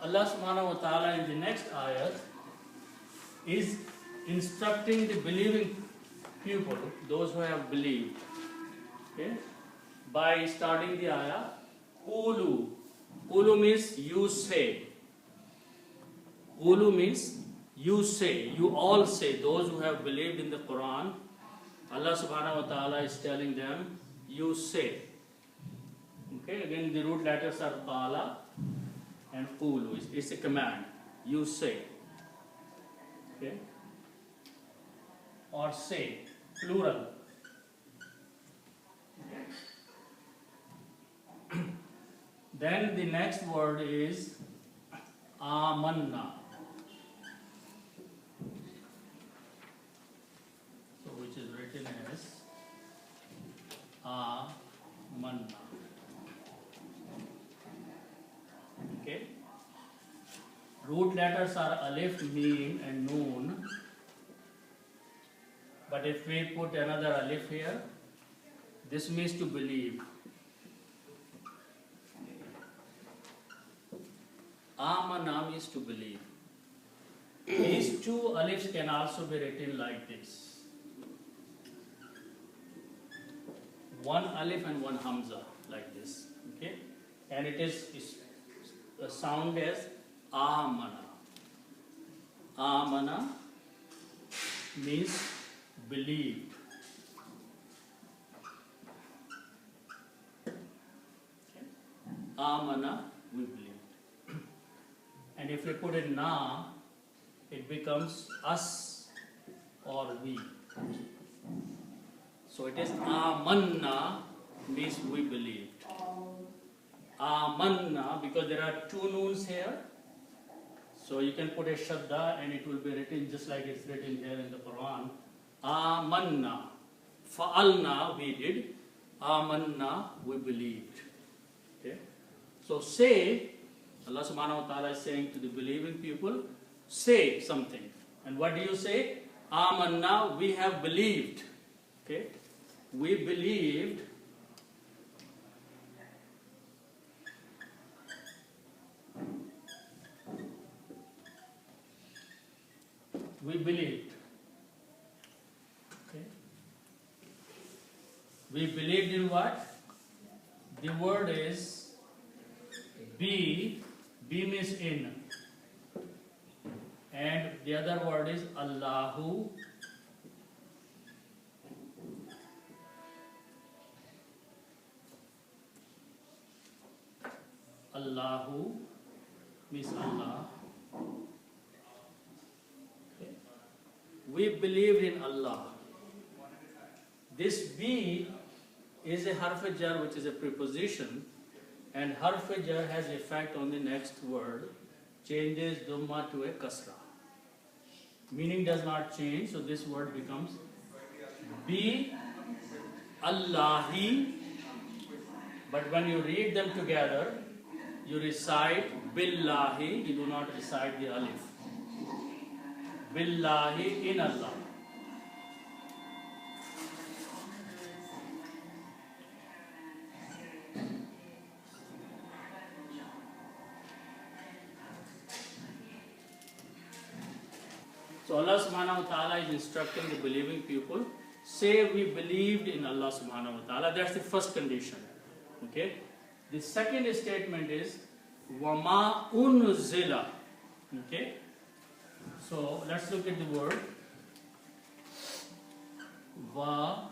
Allah subhanahu wa ta'ala in the next ayat is instructing the believing people, those who have believed, okay, by starting the ayah, Qulu. Qulu means you say. Qulu means you say, you all say, those who have believed in the Quran, Allah subhanahu wa ta'ala is telling them, you say. Okay, again the root letters are Qala and Qulu. It's a command. You say. Okay? Or say, plural. Then the next word is Amanna. So which is written as Amanna. Okay? Root letters are Alif, Mim and Noon. But if we put another Alif here, this means to believe. Amana means to believe. These two alifs can also be written like this. One alif and one hamza like this. Okay? And it is the sound as Amana. Amana means believed. Okay? Amana, we believe. And if we put it na, it becomes us or we. So it is amanna means we believed. Amanna, because there are two noons here, so you can put a shadda and it will be written just like it's written here in the Quran. Amanna. Fa'alna, we did. Amanna, we believed. Okay? So say, Allah subhanahu wa ta'ala is saying to the believing people, say something. And what do you say? Amanna, we have believed. Okay? We believed. We believed. Okay? We believed in what? The word is be. B means in, and the other word is Allahu. Allahu means Allah. Okay. We believed in Allah. This B is a harf jar, which is a preposition. And harf jar has effect on the next word, changes dhamma to a kasra. Meaning does not change, so this word becomes bi Allahi. But when you read them together, you recite billahi, you do not recite the alif. Billahi, in Allah. So Allah subhanahu wa ta'ala is instructing the believing people, say we believed in Allah subhanahu wa ta'ala. That's the first condition. Okay? The second statement is wama unzila. Okay? So let's look at the word. Wa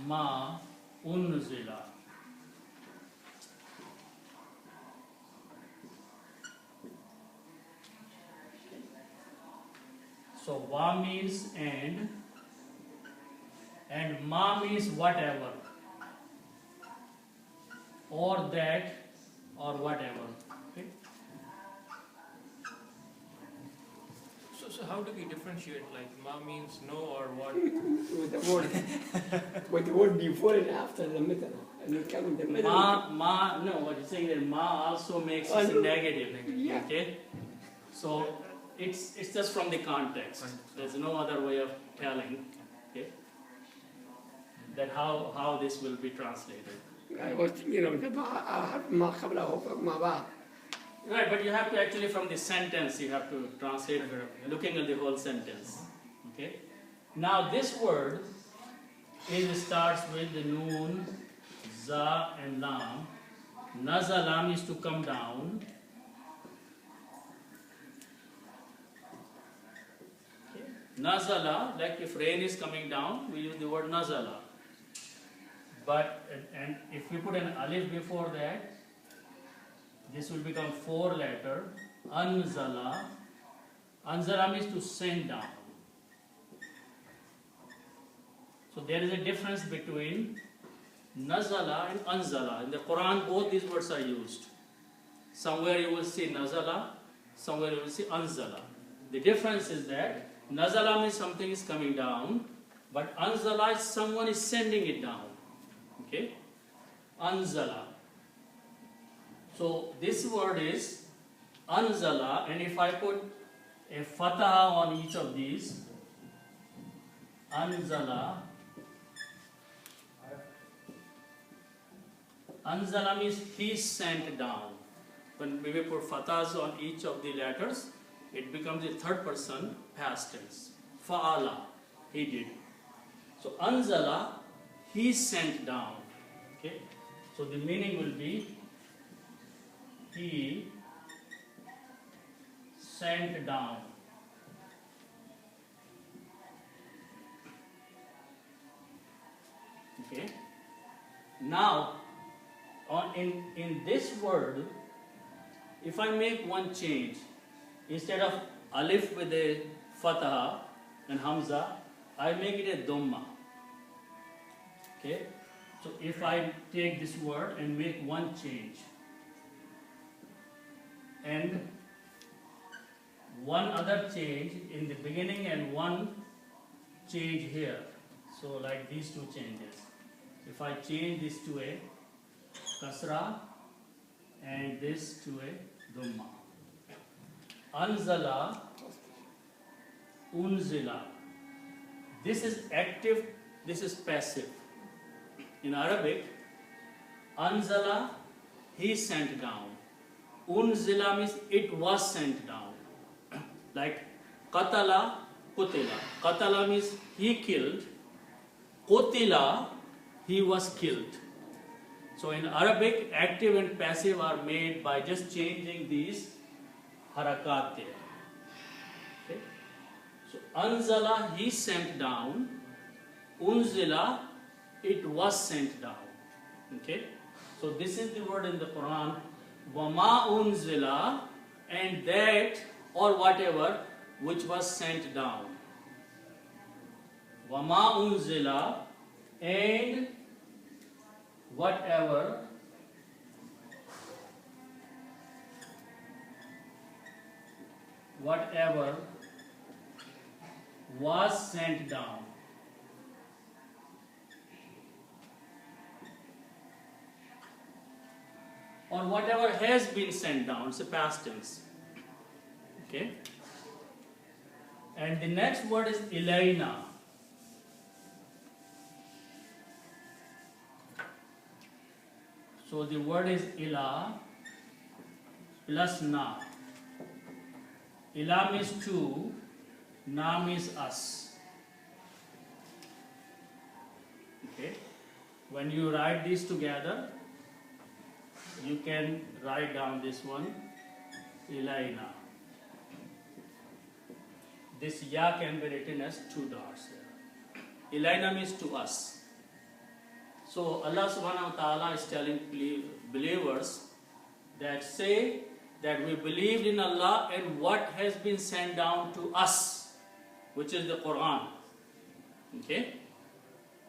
ma unzila. So wa means and ma means whatever, or that, or whatever. Okay? So how do we differentiate? Like ma means no or what? with the word before and after the middle. And you come in the middle. Ma, no, what you're saying that ma also makes it negative. Yeah. Okay? So it's just from the context. There's no other way of telling, okay, that how this will be translated. I was thinking of the ما قبله ما بعد. Right, but you have to actually from the sentence, you have to translate, looking at the whole sentence. Okay. Now this word starts with the noon, za and lam. Nazala means to come down. Okay. Nazala, like if rain is coming down, we use the word nazala. But, and if we put an alif before that, this will become 4-letter. Anzala. Anzala means to send down. So there is a difference between nazala and anzala. In the Quran, both these words are used. Somewhere you will see nazala, somewhere you will see anzala. The difference is that nazala means something is coming down, but anzala is someone is sending it down. Okay? Anzala. So this word is anzala, and if I put a fatah on each of these, anzala. Anzala means he sent down. When we put fatahs on each of the letters, it becomes a third person past tense. Fa'ala, he did. So anzala, he sent down. Okay? So the meaning will be he sent down. Okay? Now, in this word, if I make one change, instead of alif with a fatah and hamza, I make it a dhamma. Okay? So if I take this word and make one change, and one other change in the beginning and one change here, so like these two changes. If I change this to a kasra and this to a dhamma. Anzala, unzila. This is active, this is passive. In Arabic, anzala, he sent down. Unzila means it was sent down. Like qatala, qutila. Qatala means he killed. Qutila, he was killed. So in Arabic, active and passive are made by just changing these harakat there. Okay? So anzala, he sent down. Unzila, it was sent down. Okay? So this is the word in the Quran. Wama unzila, and that or whatever which was sent down. Wama unzila, and whatever was sent down. Or whatever has been sent down, it's a past tense. Okay? And the next word is ilayna. So the word is ila plus na. Ila means to, na means us. Okay? When you write these together, you can write down this one, ilayna. This ya can be written as 2 dots there. Ilayna means to us. So Allah subhanahu wa ta'ala is telling believers that say that we believed in Allah and what has been sent down to us, which is the Quran. Okay?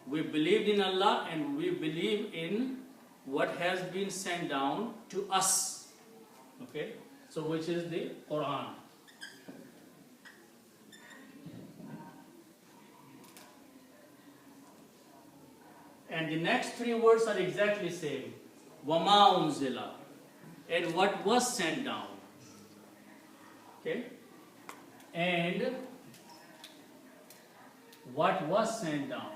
We believed in Allah and we believe in what has been sent down to us. Okay? So which is the Quran. And the next 3 words are exactly same. Wama unzila. And what was sent down. Okay? And what was sent down.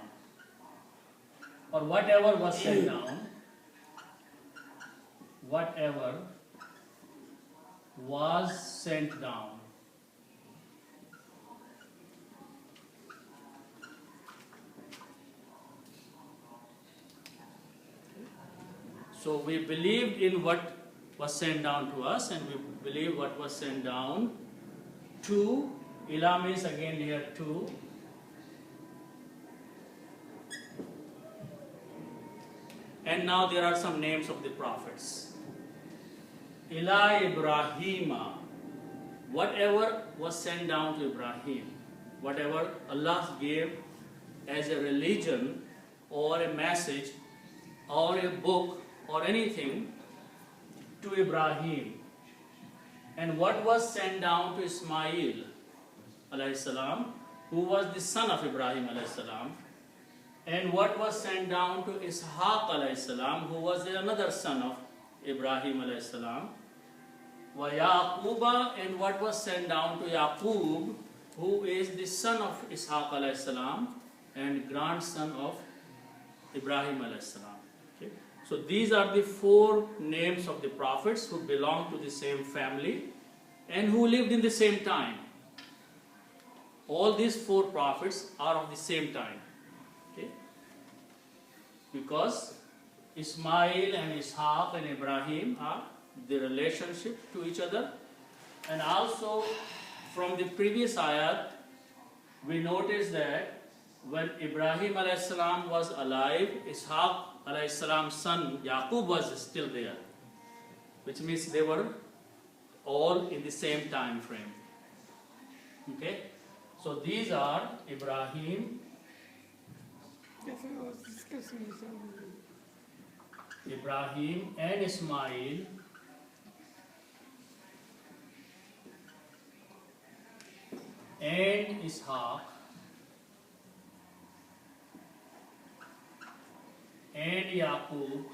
Or whatever was sent down. Whatever was sent down. So we believed in what was sent down to us, and we believe what was sent down to. Ila means again here to. And now there are some names of the prophets. Ila Ibrahima, whatever was sent down to Ibrahim, whatever Allah gave as a religion or a message or a book or anything to Ibrahim. And what was sent down to Ismail alayhi salam, who was the son of Ibrahim alayhi salam, and what was sent down to Ishaq alayhi salam, who was another son of Ibrahim alayhi salam, wa Yaquba, and what was sent down to Yaqub, who is the son of Ishaq alayhi salam and grandson of Ibrahim alayhi salam. Okay? So these are the 4 names of the prophets who belong to the same family and who lived in the same time. All these 4 prophets are of the same time. Okay? Because Ismail and Ishaq and Ibrahim are the relationship to each other. And also from the previous ayat, we notice that when Ibrahim a.s. was alive, Ishaq a.s. son Yaqub was still there, which means they were all in the same time frame. Okay? So these are Ibrahim, Yes, I was discussing this. Ibrahim and Ismail, and Ishaq, and Yaqub,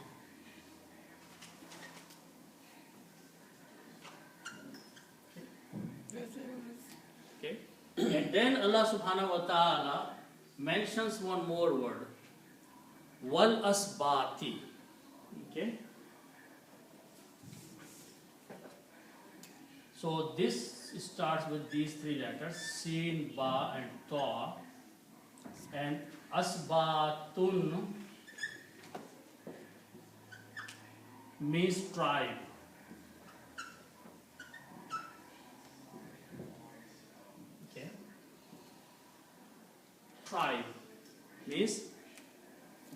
Yes, I was. okay? And then Allah subhanahu wa ta'ala mentions one more word, wal asbati. Okay? So this starts with these 3 letters, Sin, Ba and Ta, and asbatun means tribe. Okay? Tribe means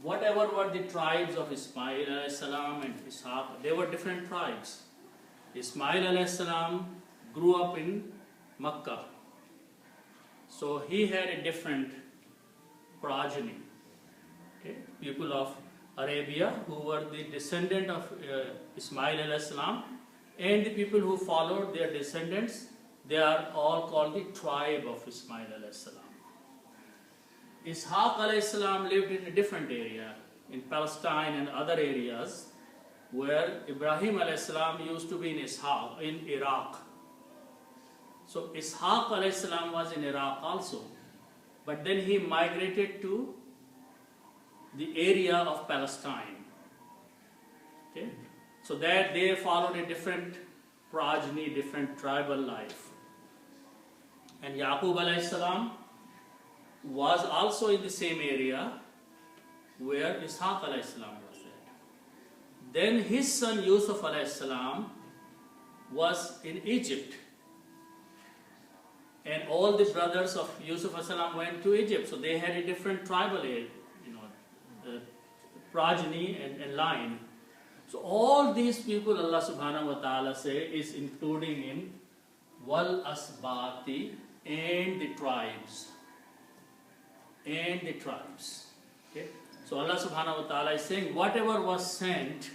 whatever were the tribes of Ismail a.s. and Ishaq, they were different tribes. Ismail a.s. grew up in Makkah. So he had a different progeny. Okay? People of Arabia who were the descendant of Ismail a.s. and the people who followed their descendants, they are all called the tribe of Ismail a.s. Ishaq a.s. lived in a different area, in Palestine and other areas, where Ibrahim a.s. used to be in Iraq. So Ishaq a.s. was in Iraq also, but then he migrated to the area of Palestine. Okay? So that they followed a different progeny, different tribal life. And Yaqub a.s. was also in the same area where Ishaq a.s. was at. Then his son Yusuf a.s. was in Egypt. And all the brothers of Yusuf a.s. went to Egypt. So they had a different tribal progeny and line. So all these people Allah subhanahu wa ta'ala say is including in wal asbati and the tribes. And the tribes. Okay? So Allah subhanahu wa ta'ala is saying whatever was sent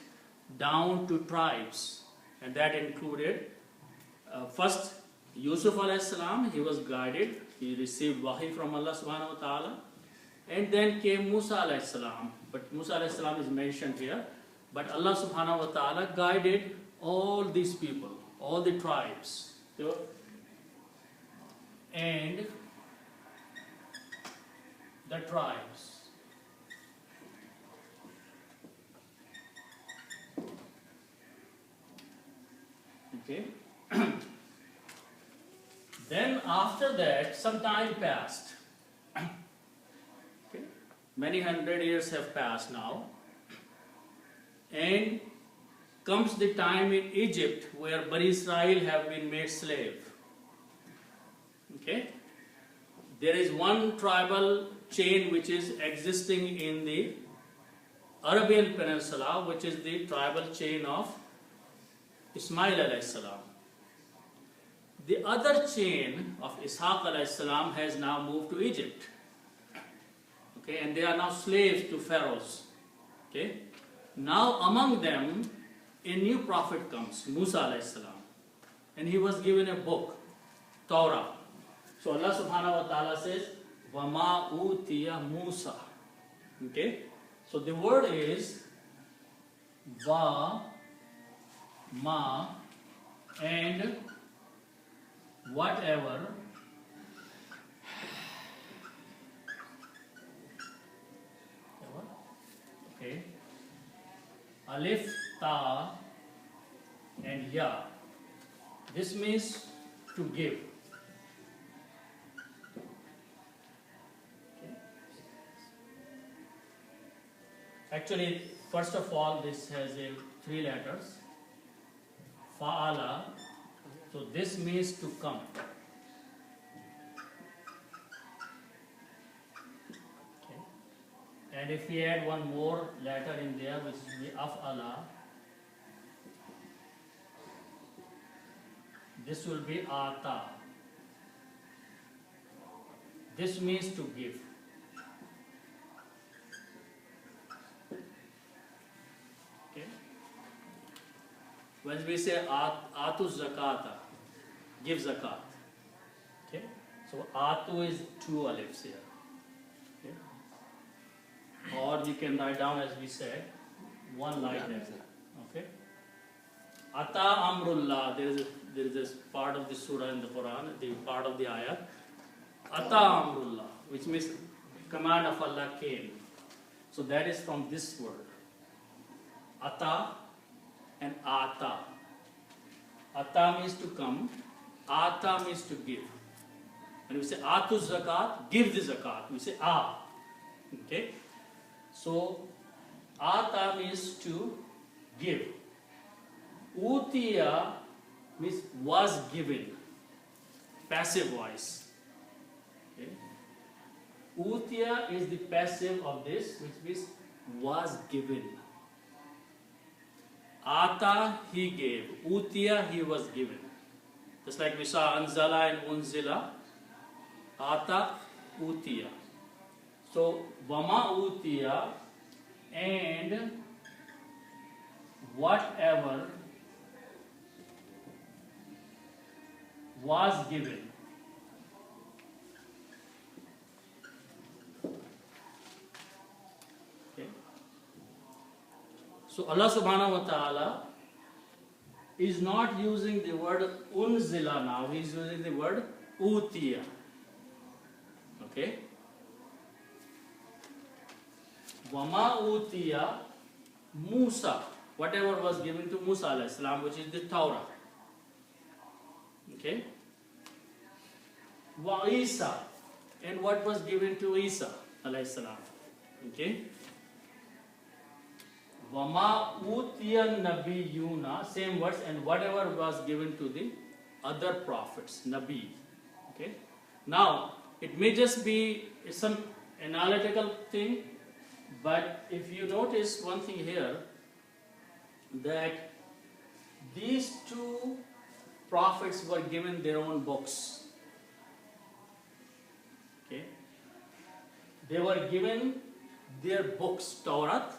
down to tribes, and that included first Yusuf alayhi salam, he was guided, he received wahi from Allah subhanahu wa ta'ala, and then came Musa alayhi salam, but Musa alayhi salam is mentioned here, but Allah subhanahu wa ta'ala guided all these people, all the tribes, and the tribes. Okay? Then after that, some time passed. Okay. Many hundred years have passed now. And comes the time in Egypt where Bani Israel have been made slave. Okay. There is one tribal chain which is existing in the Arabian Peninsula, which is the tribal chain of Ismail alayhi salam. The other chain of Ishaq alayhi salam has now moved to Egypt. Okay, and they are now slaves to pharaohs. Okay. Now among them, a new prophet comes, Musa alayhi salam, and he was given a book, Torah. So Allah subhanahu wa ta'ala says, وَمَا أُوتِيَ Musa. Okay. So the word is va, ma, and whatever okay, alif, ta, and ya. This means to give. Okay. Actually, first of all, this has a 3 letters. Fa'ala. So this means to come. Okay. And if we add one more letter in there, which is the af'ala, this will be ata. This means to give. Okay. When we say atu zakata, give zakat. Okay. So atu is 2 alifs here. Okay. Or you can write down, as we said, 1 like that. Okay. Ata amrullah. There is this part of the surah in the Quran, the part of the ayat. Ata amrullah, which means command of Allah came. So that is from this word. Ata and ata. Ata means to come. Ata means to give. When we say atu zakat, give the zakat. We say a. Okay. So ata means to give. Utiya means was given. Passive voice. Okay. Utiya is the passive of this, which means was given. Ata, he gave. Utiya, he was given. Just like we saw anzala and unzila. Ata, utiya. So, vama utiya, and whatever was given. Okay. So Allah subhanahu wa ta'ala is not using the word unzila now, he is using the word utiya. Okay. Wama utiya Musa, whatever was given to Musa alayhi salam, which is the Torah. Okay. Wa Isa, and what was given to Isa alayhi salam. Okay. Wama utiya nabiyuna, same words, and whatever was given to the other prophets, Nabi. Okay. Now, it may just be some analytical thing, but if you notice one thing here, that these 2 prophets were given their own books. Okay. They were given their books, Torah